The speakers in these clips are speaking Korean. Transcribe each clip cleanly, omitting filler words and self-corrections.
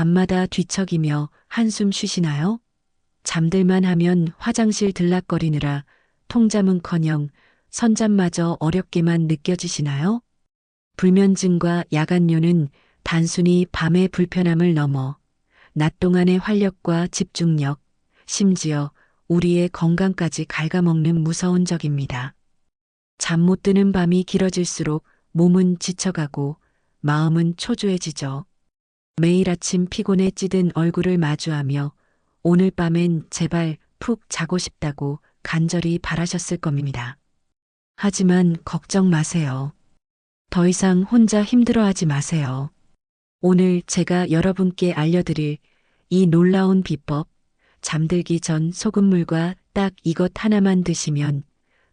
밤마다 뒤척이며 한숨 쉬시나요? 잠들만 하면 화장실 들락거리느라 통잠은커녕 선잠마저 어렵게만 느껴지시나요? 불면증과 야간뇨는 단순히 밤의 불편함을 넘어 낮 동안의 활력과 집중력, 심지어 우리의 건강까지 갉아먹는 무서운 적입니다. 잠 못 드는 밤이 길어질수록 몸은 지쳐가고 마음은 초조해지죠. 매일 아침 피곤에 찌든 얼굴을 마주하며 오늘 밤엔 제발 푹 자고 싶다고 간절히 바라셨을 겁니다. 하지만 걱정 마세요. 더 이상 혼자 힘들어하지 마세요. 오늘 제가 여러분께 알려드릴 이 놀라운 비법, 잠들기 전 소금물과 딱 이것 하나만 드시면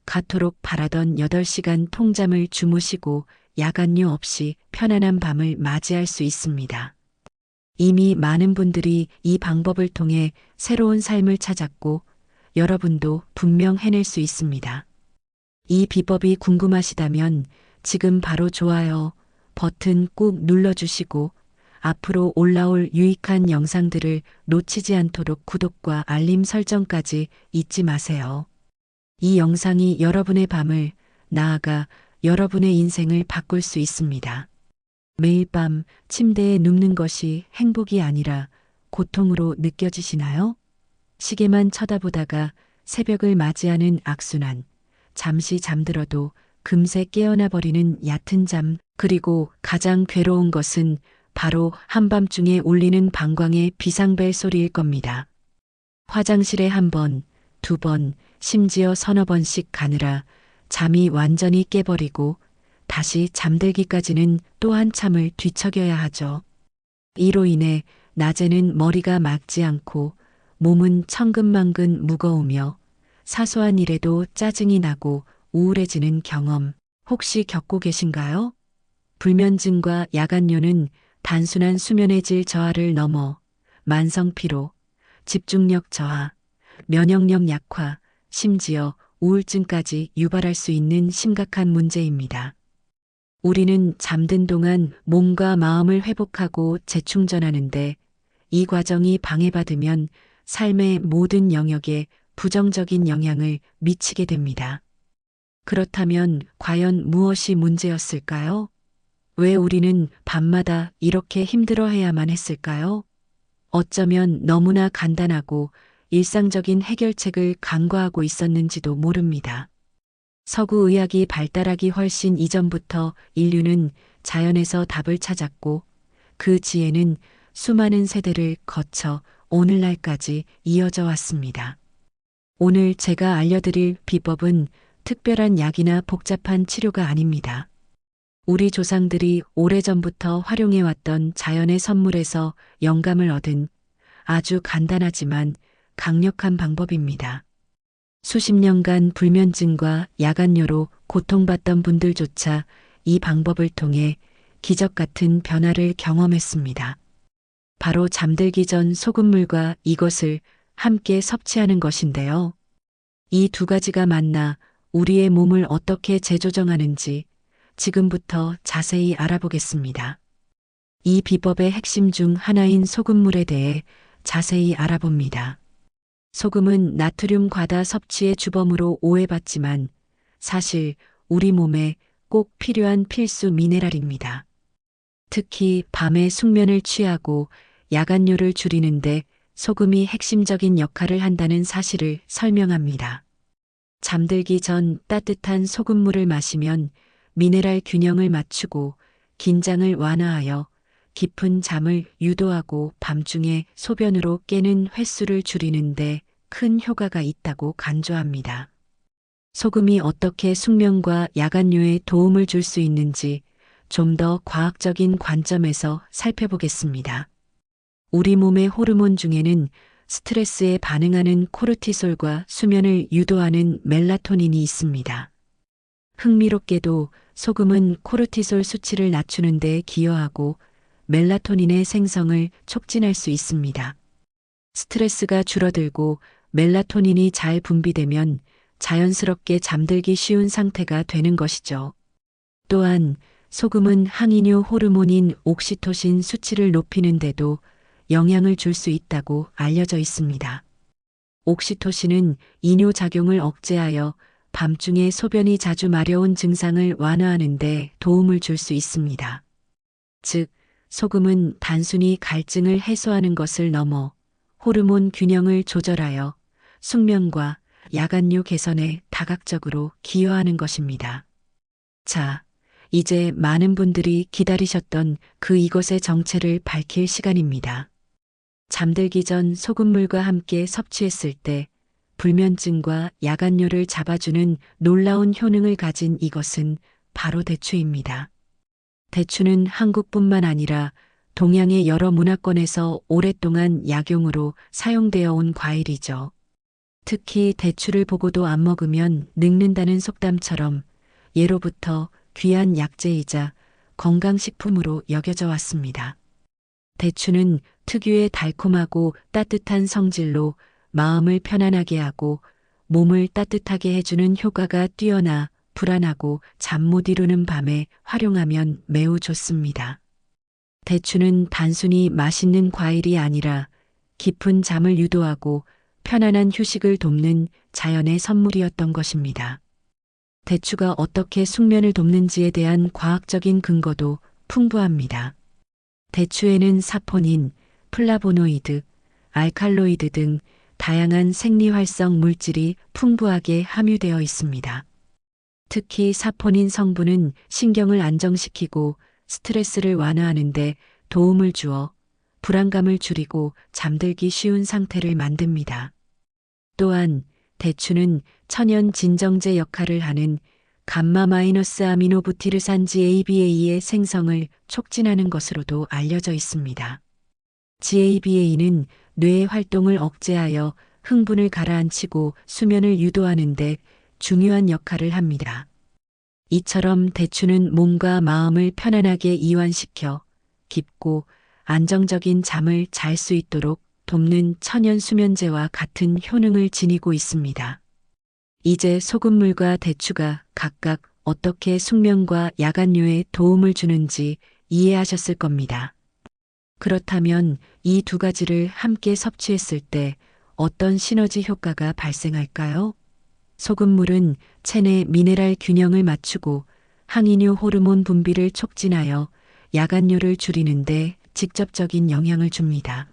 가토록 바라던 8시간 통잠을 주무시고 야간뇨 없이 편안한 밤을 맞이할 수 있습니다. 이미 많은 분들이 이 방법을 통해 새로운 삶을 찾았고 여러분도 분명 해낼 수 있습니다. 이 비법이 궁금하시다면 지금 바로 좋아요 버튼 꾹 눌러주시고 앞으로 올라올 유익한 영상들을 놓치지 않도록 구독과 알림 설정까지 잊지 마세요. 이 영상이 여러분의 밤을, 나아가 여러분의 인생을 바꿀 수 있습니다. 매일 밤 침대에 눕는 것이 행복이 아니라 고통으로 느껴지시나요? 시계만 쳐다보다가 새벽을 맞이하는 악순환, 잠시 잠들어도 금세 깨어나 버리는 얕은 잠, 그리고 가장 괴로운 것은 바로 한밤중에 울리는 방광의 비상벨 소리일 겁니다. 화장실에 한 번, 두 번, 심지어 서너 번씩 가느라 잠이 완전히 깨버리고 다시 잠들기까지는 또 한참을 뒤척여야 하죠. 이로 인해 낮에는 머리가 맑지 않고 몸은 천근만근 무거우며 사소한 일에도 짜증이 나고 우울해지는 경험 혹시 겪고 계신가요? 불면증과 야간뇨는 단순한 수면의 질 저하를 넘어 만성 피로, 집중력 저하, 면역력 약화, 심지어 우울증까지 유발할 수 있는 심각한 문제입니다. 우리는 잠든 동안 몸과 마음을 회복하고 재충전하는데 이 과정이 방해받으면 삶의 모든 영역에 부정적인 영향을 미치게 됩니다. 그렇다면 과연 무엇이 문제였을까요? 왜 우리는 밤마다 이렇게 힘들어해야만 했을까요? 어쩌면 너무나 간단하고 일상적인 해결책을 간과하고 있었는지도 모릅니다. 서구 의학이 발달하기 훨씬 이전부터 인류는 자연에서 답을 찾았고 그 지혜는 수많은 세대를 거쳐 오늘날까지 이어져 왔습니다. 오늘 제가 알려드릴 비법은 특별한 약이나 복잡한 치료가 아닙니다. 우리 조상들이 오래전부터 활용해왔던 자연의 선물에서 영감을 얻은 아주 간단하지만 강력한 방법입니다. 수십 년간 불면증과 야간뇨로 고통받던 분들조차 이 방법을 통해 기적 같은 변화를 경험했습니다. 바로 잠들기 전 소금물과 이것을 함께 섭취하는 것인데요. 이 두 가지가 만나 우리의 몸을 어떻게 재조정하는지 지금부터 자세히 알아보겠습니다. 이 비법의 핵심 중 하나인 소금물에 대해 자세히 알아봅니다. 소금은 나트륨 과다 섭취의 주범으로 오해받지만 사실 우리 몸에 꼭 필요한 필수 미네랄입니다. 특히 밤에 숙면을 취하고 야간뇨를 줄이는데 소금이 핵심적인 역할을 한다는 사실을 설명합니다. 잠들기 전 따뜻한 소금물을 마시면 미네랄 균형을 맞추고 긴장을 완화하여 깊은 잠을 유도하고 밤중에 소변으로 깨는 횟수를 줄이는데 큰 효과가 있다고 간주합니다. 소금이 어떻게 숙면과 야간뇨에 도움을 줄 수 있는지 좀 더 과학적인 관점에서 살펴보겠습니다. 우리 몸의 호르몬 중에는 스트레스에 반응하는 코르티솔과 수면을 유도하는 멜라토닌이 있습니다. 흥미롭게도 소금은 코르티솔 수치를 낮추는 데 기여하고 멜라토닌의 생성을 촉진할 수 있습니다. 스트레스가 줄어들고 멜라토닌이 잘 분비되면 자연스럽게 잠들기 쉬운 상태가 되는 것이죠. 또한 소금은 항이뇨 호르몬인 옥시토신 수치를 높이는 데도 영향을 줄 수 있다고 알려져 있습니다. 옥시토신은 이뇨작용을 억제하여 밤중에 소변이 자주 마려운 증상을 완화하는 데 도움을 줄 수 있습니다. 즉, 소금은 단순히 갈증을 해소하는 것을 넘어 호르몬 균형을 조절하여 숙면과 야간류 개선에 다각적으로 기여하는 것입니다. 자, 이제 많은 분들이 기다리셨던 그 이것의 정체를 밝힐 시간입니다. 잠들기 전 소금물과 함께 섭취했을 때 불면증과 야간뇨를 잡아주는 놀라운 효능을 가진 이것은 바로 대추입니다. 대추는 한국뿐만 아니라 동양의 여러 문화권에서 오랫동안 약용으로 사용되어 온 과일이죠. 특히 대추를 보고도 안 먹으면 늙는다는 속담처럼 예로부터 귀한 약재이자 건강식품으로 여겨져 왔습니다. 대추는 특유의 달콤하고 따뜻한 성질로 마음을 편안하게 하고 몸을 따뜻하게 해주는 효과가 뛰어나 불안하고 잠 못 이루는 밤에 활용하면 매우 좋습니다. 대추는 단순히 맛있는 과일이 아니라 깊은 잠을 유도하고 편안한 휴식을 돕는 자연의 선물이었던 것입니다. 대추가 어떻게 숙면을 돕는지에 대한 과학적인 근거도 풍부합니다. 대추에는 사포닌, 플라보노이드, 알칼로이드 등 다양한 생리활성 물질이 풍부하게 함유되어 있습니다. 특히 사포닌 성분은 신경을 안정시키고 스트레스를 완화하는 데 도움을 주어 불안감을 줄이고 잠들기 쉬운 상태를 만듭니다. 또한 대추는 천연 진정제 역할을 하는 감마-아미노부티르산 GABA의 생성을 촉진하는 것으로도 알려져 있습니다. GABA는 뇌의 활동을 억제하여 흥분을 가라앉히고 수면을 유도하는 데 중요한 역할을 합니다. 이처럼 대추는 몸과 마음을 편안하게 이완시켜 깊고 안정적인 잠을 잘 수 있도록 돕는 천연 수면제와 같은 효능을 지니고 있습니다. 이제 소금물과 대추가 각각 어떻게 숙면과 야간류에 도움을 주는지 이해하셨을 겁니다. 그렇다면 이 두 가지를 함께 섭취했을 때 어떤 시너지 효과가 발생할까요? 소금물은 체내 미네랄 균형을 맞추고 항이뇨 호르몬 분비를 촉진하여 야간뇨를 줄이는데 직접적인 영향을 줍니다.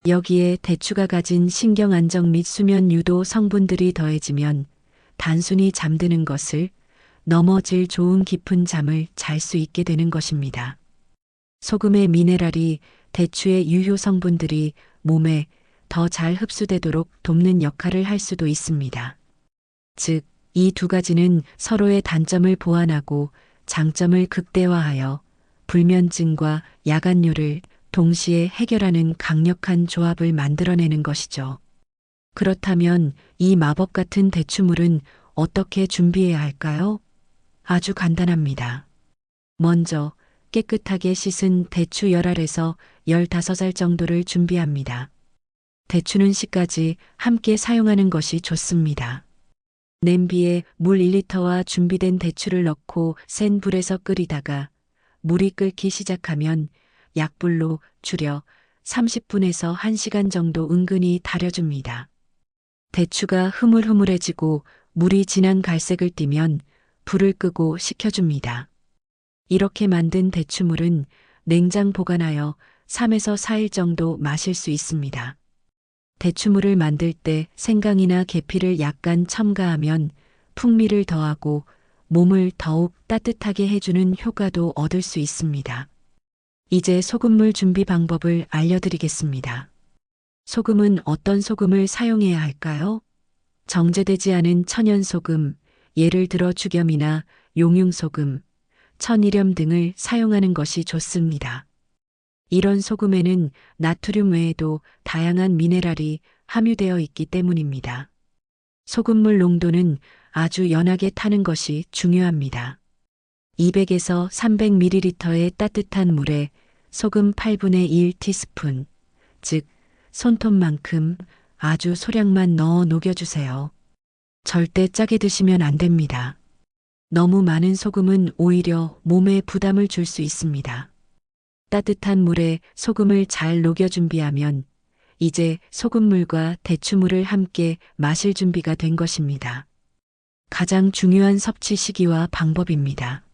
여기에 대추가 가진 신경 안정 및 수면 유도 성분들이 더해지면 단순히 잠드는 것을 넘어 질 좋은 깊은 잠을 잘 수 있게 되는 것입니다. 소금의 미네랄이 대추의 유효 성분들이 몸에 더 잘 흡수되도록 돕는 역할을 할 수도 있습니다. 즉, 이 두 가지는 서로의 단점을 보완하고 장점을 극대화하여 불면증과 야간뇨를 동시에 해결하는 강력한 조합을 만들어내는 것이죠. 그렇다면 이 마법 같은 대추물은 어떻게 준비해야 할까요? 아주 간단합니다. 먼저 깨끗하게 씻은 대추 10알에서 15알 정도를 준비합니다. 대추는 씨까지 함께 사용하는 것이 좋습니다. 냄비에 물 1리터와 준비된 대추를 넣고 센 불에서 끓이다가 물이 끓기 시작하면 약불로 줄여 30분에서 1시간 정도 은근히 달여줍니다. 대추가 흐물흐물해지고 물이 진한 갈색을 띠면 불을 끄고 식혀줍니다. 이렇게 만든 대추물은 냉장 보관하여 3에서 4일 정도 마실 수 있습니다. 대추물을 만들 때 생강이나 계피를 약간 첨가하면 풍미를 더하고 몸을 더욱 따뜻하게 해주는 효과도 얻을 수 있습니다. 이제 소금물 준비 방법을 알려드리겠습니다. 소금은 어떤 소금을 사용해야 할까요? 정제되지 않은 천연소금, 예를 들어 죽염이나 용융소금, 천일염 등을 사용하는 것이 좋습니다. 이런 소금에는 나트륨 외에도 다양한 미네랄이 함유되어 있기 때문입니다. 소금물 농도는 아주 연하게 타는 것이 중요합니다. 200에서 300ml의 따뜻한 물에 소금 8분의 1 티스푼, 즉 손톱만큼 아주 소량만 넣어 녹여주세요. 절대 짜게 드시면 안 됩니다. 너무 많은 소금은 오히려 몸에 부담을 줄 수 있습니다. 따뜻한 물에 소금을 잘 녹여 준비하면 이제 소금물과 대추물을 함께 마실 준비가 된 것입니다. 가장 중요한 섭취 시기와 방법입니다.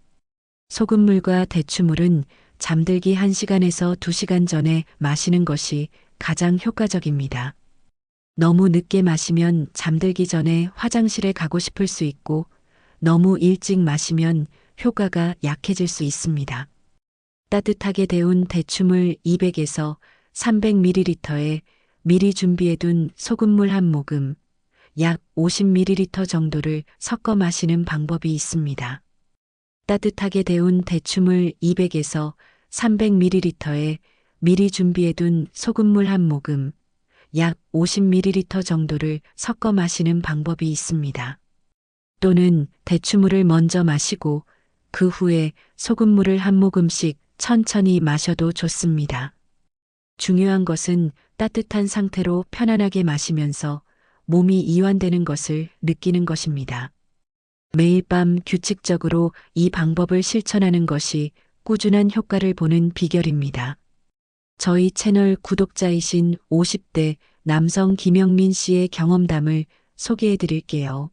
소금물과 대추물은 잠들기 1시간에서 2시간 전에 마시는 것이 가장 효과적입니다. 너무 늦게 마시면 잠들기 전에 화장실에 가고 싶을 수 있고 너무 일찍 마시면 효과가 약해질 수 있습니다. 따뜻하게 데운 대추물 200에서 300ml에 미리 준비해둔 소금물 한 모금, 약 50ml 정도를 섞어 마시는 방법이 있습니다. 따뜻하게 데운 대추물 200에서 300ml에 미리 준비해둔 소금물 한 모금, 약 50ml 정도를 섞어 마시는 방법이 있습니다. 또는 대추물을 먼저 마시고 그 후에 소금물을 한 모금씩 천천히 마셔도 좋습니다. 중요한 것은 따뜻한 상태로 편안하게 마시면서 몸이 이완되는 것을 느끼는 것입니다. 매일 밤 규칙적으로 이 방법을 실천하는 것이 꾸준한 효과를 보는 비결입니다. 저희 채널 구독자이신 50대 남성 김영민 씨의 경험담을 소개해 드릴게요.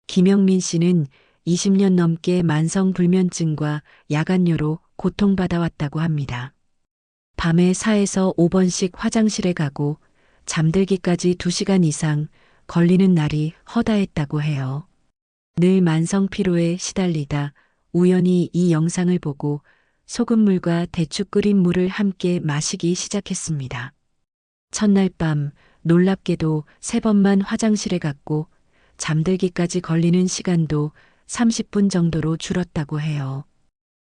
김영민 씨는 20년 넘게 만성불면증과 야간뇨로 고통받아 왔다고 합니다. 밤에 4에서 5번씩 화장실에 가고 잠들기까지 2시간 이상 걸리는 날이 허다했다고 해요. 늘 만성 피로에 시달리다 우연히 이 영상을 보고 소금물과 대추 끓인 물을 함께 마시기 시작했습니다. 첫날 밤 놀랍게도 3번만 화장실에 갔고 잠들기까지 걸리는 시간도 30분 정도로 줄었다고 해요.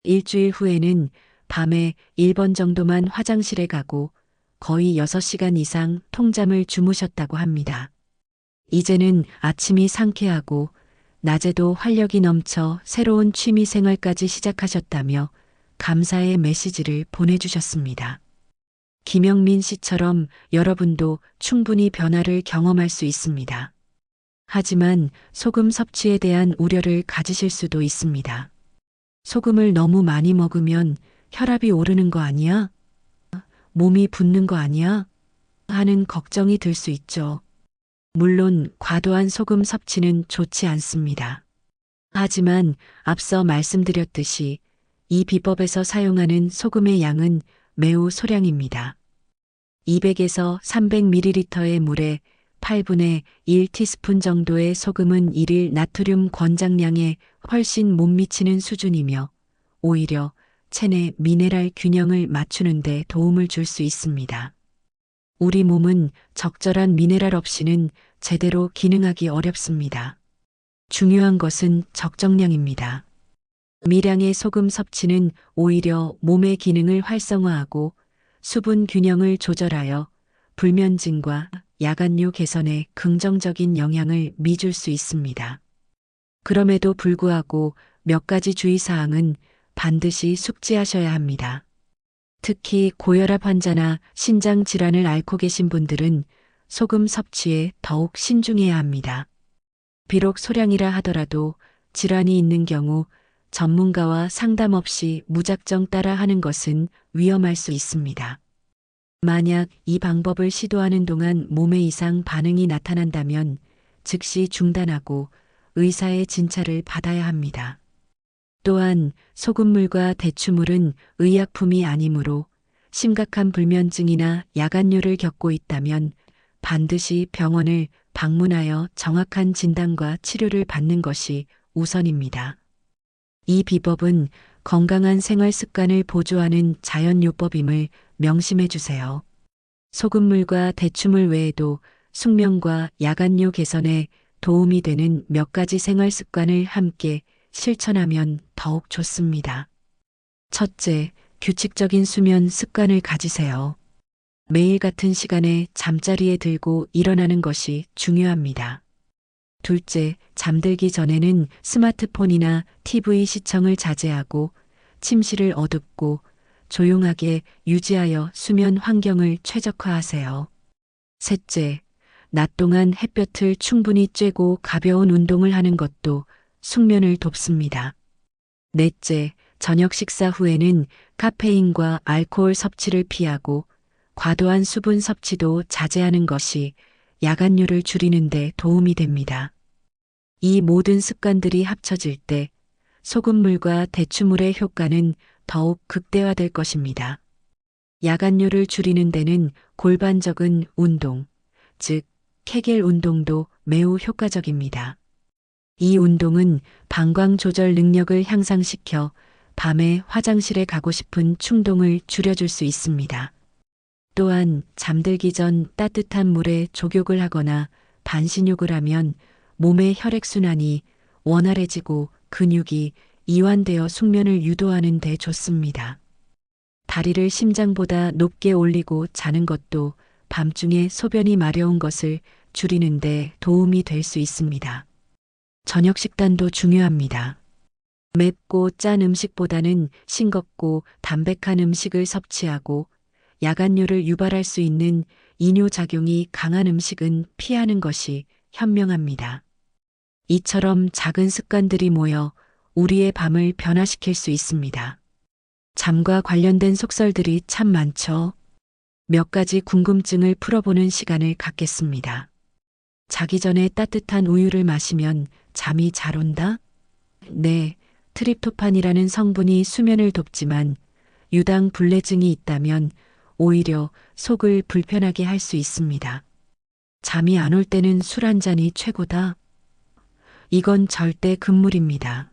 일주일 후에는 밤에 1번 정도만 화장실에 가고 거의 6시간 이상 통잠을 주무셨다고 합니다. 이제는 아침이 상쾌하고 낮에도 활력이 넘쳐 새로운 취미 생활까지 시작하셨다며 감사의 메시지를 보내주셨습니다. 김영민 씨처럼 여러분도 충분히 변화를 경험할 수 있습니다. 하지만 소금 섭취에 대한 우려를 가지실 수도 있습니다. 소금을 너무 많이 먹으면 혈압이 오르는 거 아니야? 몸이 붓는 거 아니야? 하는 걱정이 들 수 있죠. 물론 과도한 소금 섭취는 좋지 않습니다. 하지만 앞서 말씀드렸듯이 이 비법에서 사용하는 소금의 양은 매우 소량입니다. 200에서 300ml의 물에 8분의 1티스푼 정도의 소금은 일일 나트륨 권장량에 훨씬 못 미치는 수준이며 오히려 체내 미네랄 균형을 맞추는 데 도움을 줄 수 있습니다. 우리 몸은 적절한 미네랄 없이는 제대로 기능하기 어렵습니다. 중요한 것은 적정량입니다. 미량의 소금 섭취는 오히려 몸의 기능을 활성화하고 수분 균형을 조절하여 불면증과 야간뇨 개선에 긍정적인 영향을 미줄 수 있습니다. 그럼에도 불구하고 몇 가지 주의사항은 반드시 숙지하셔야 합니다. 특히 고혈압 환자나 신장 질환을 앓고 계신 분들은 소금 섭취에 더욱 신중해야 합니다. 비록 소량이라 하더라도 질환이 있는 경우 전문가와 상담 없이 무작정 따라 하는 것은 위험할 수 있습니다. 만약 이 방법을 시도하는 동안 몸에 이상 반응이 나타난다면 즉시 중단하고 의사의 진찰을 받아야 합니다. 또한 소금물과 대추물은 의약품이 아니므로 심각한 불면증이나 야간뇨를 겪고 있다면 반드시 병원을 방문하여 정확한 진단과 치료를 받는 것이 우선입니다. 이 비법은 건강한 생활 습관을 보조하는 자연요법임을 명심해 주세요. 소금물과 대추물 외에도 숙면과 야간뇨 개선에 도움이 되는 몇 가지 생활 습관을 함께 실천하면 더욱 좋습니다. 첫째, 규칙적인 수면 습관을 가지세요. 매일 같은 시간에 잠자리에 들고 일어나는 것이 중요합니다. 둘째, 잠들기 전에는 스마트폰이나 TV 시청을 자제하고 침실을 어둡고 조용하게 유지하여 수면 환경을 최적화하세요. 셋째, 낮 동안 햇볕을 충분히 쬐고 가벼운 운동을 하는 것도 숙면을 돕습니다. 넷째, 저녁 식사 후에는 카페인과 알코올 섭취를 피하고 과도한 수분 섭취도 자제하는 것이 야간류를 줄이는 데 도움이 됩니다. 이 모든 습관들이 합쳐질 때 소금물과 대추물의 효과는 더욱 극대화될 것입니다. 야간류를 줄이는 데는 골반적인 운동, 즉 케겔 운동도 매우 효과적입니다. 이 운동은 방광 조절 능력을 향상시켜 밤에 화장실에 가고 싶은 충동을 줄여줄 수 있습니다. 또한 잠들기 전 따뜻한 물에 족욕을 하거나 반신욕을 하면 몸의 혈액순환이 원활해지고 근육이 이완되어 숙면을 유도하는 데 좋습니다. 다리를 심장보다 높게 올리고 자는 것도 밤중에 소변이 마려운 것을 줄이는 데 도움이 될 수 있습니다. 저녁 식단도 중요합니다. 맵고 짠 음식보다는 싱겁고 담백한 음식을 섭취하고 야간류를 유발할 수 있는 이뇨작용이 강한 음식은 피하는 것이 현명합니다. 이처럼 작은 습관들이 모여 우리의 밤을 변화시킬 수 있습니다. 잠과 관련된 속설들이 참 많죠. 몇 가지 궁금증을 풀어보는 시간을 갖겠습니다. 자기 전에 따뜻한 우유를 마시면 잠이 잘 온다? 네, 트립토판이라는 성분이 수면을 돕지만 유당 불내증이 있다면 오히려 속을 불편하게 할 수 있습니다. 잠이 안 올 때는 술 한 잔이 최고다. 이건 절대 금물입니다.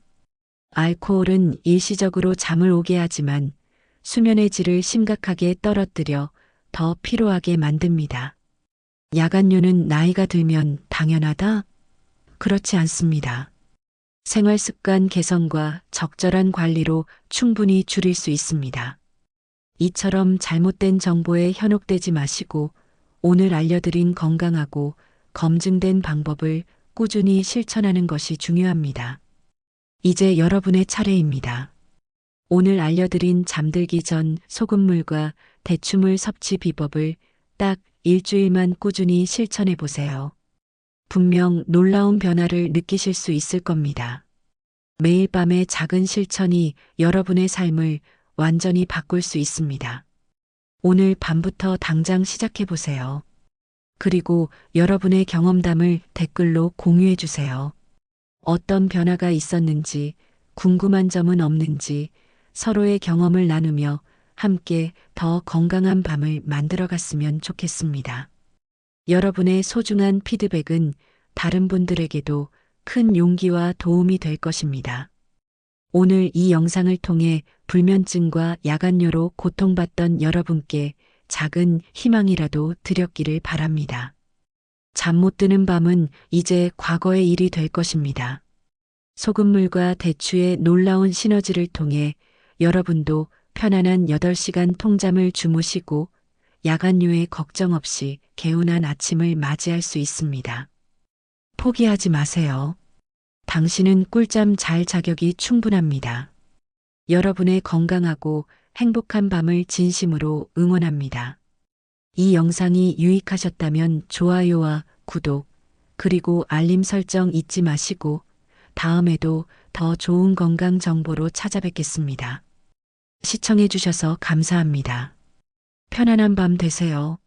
알코올은 일시적으로 잠을 오게 하지만 수면의 질을 심각하게 떨어뜨려 더 피로하게 만듭니다. 야간류는 나이가 들면 당연하다? 그렇지 않습니다. 생활 습관 개선과 적절한 관리로 충분히 줄일 수 있습니다. 이처럼 잘못된 정보에 현혹되지 마시고 오늘 알려드린 건강하고 검증된 방법을 꾸준히 실천하는 것이 중요합니다. 이제 여러분의 차례입니다. 오늘 알려드린 잠들기 전 소금물과 대추물 섭취 비법을 딱 일주일만 꾸준히 실천해 보세요. 분명 놀라운 변화를 느끼실 수 있을 겁니다. 매일 밤의 작은 실천이 여러분의 삶을 완전히 바꿀 수 있습니다. 오늘 밤부터 당장 시작해 보세요. 그리고 여러분의 경험담을 댓글로 공유해 주세요. 어떤 변화가 있었는지, 궁금한 점은 없는지 서로의 경험을 나누며 함께 더 건강한 밤을 만들어 갔으면 좋겠습니다. 여러분의 소중한 피드백은 다른 분들에게도 큰 용기와 도움이 될 것입니다. 오늘 이 영상을 통해 불면증과 야간뇨로 고통받던 여러분께 작은 희망이라도 드렸기를 바랍니다. 잠 못 드는 밤은 이제 과거의 일이 될 것입니다. 소금물과 대추의 놀라운 시너지를 통해 여러분도 편안한 8시간 통잠을 주무시고 야간뇨에 걱정 없이 개운한 아침을 맞이할 수 있습니다. 포기하지 마세요. 당신은 꿀잠 잘 자격이 충분합니다. 여러분의 건강하고 행복한 밤을 진심으로 응원합니다. 이 영상이 유익하셨다면 좋아요와 구독, 그리고 알림 설정 잊지 마시고 다음에도 더 좋은 건강 정보로 찾아뵙겠습니다. 시청해 주셔서 감사합니다. 편안한 밤 되세요.